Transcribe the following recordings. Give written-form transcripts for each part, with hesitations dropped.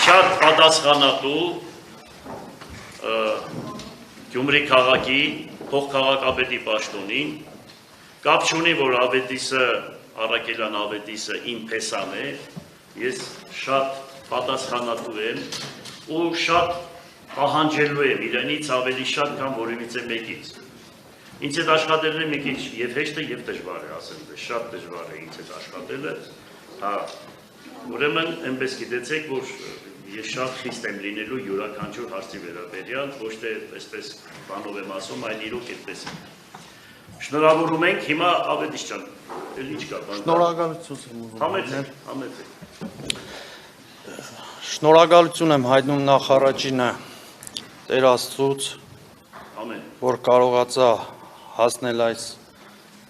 շատ պատասխանատու Գյումրի քաղաքի փոխքաղաքապետի պաշտոնին, կապ չունի, որ ավետիսը, Առաքելյան ավետիսը իմ փեսան է, ես շատ պատասխանատու եմ ու շատ պահանջելու եմ իրենից ավելի շատ քան որևիցե մեկից։ Ինձ հետ աշխատելն է մի քիչ եւ հեշտ է եւ դժվար է, ասեմ դե, շատ դժվար է ինձ հետ աշխատելը, հա, ուրեմն այնպես գիտեցեք, որ ես շատ խիստ եմ լինելու յուրաքանչյուր հարցի վերաբերյալ, ոչ թե այսպես բանով եմ ասում, այլ իրոք այդպես է։ Շնորհավորում ենք, հիմա ավետիս ջան, էլ ինչ կա, բան։ Շնորհակալություն եմ ուզում։ Համեցեք։ Շնորհակալություն եմ հայտնում նախ առաջինը Տեր Աստծուց, որ կարողացա հասնել այս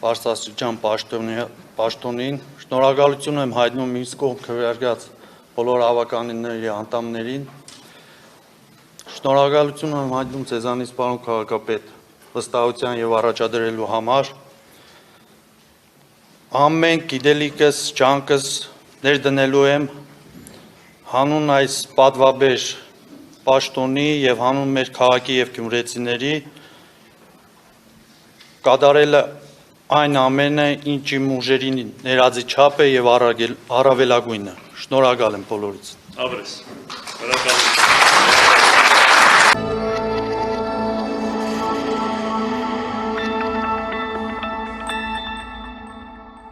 բարձրաստիճան պաշտոնին, շնորհակալություն եմ հայտնում ինձ կողմ քվեարկած բոլոր ավականների անդամներին, շնորհակալություն եմ հայտնում ձեզանից պարոն քաղաքապետ վստահության եւ առաջադրելու համար, ամեն գիտելիքս, ջանքս ներդնելու եմ հանուն այս պատվաբեր պաշտոնի եւ հանուն մեր քաղաքի եւ գյումրեցիների կատարելը այն ամենը, ինչ իմ ուժերի ներածի չափ է եւ առավելագույնը։ Շնորհակալ եմ բոլորից։ Ավրես։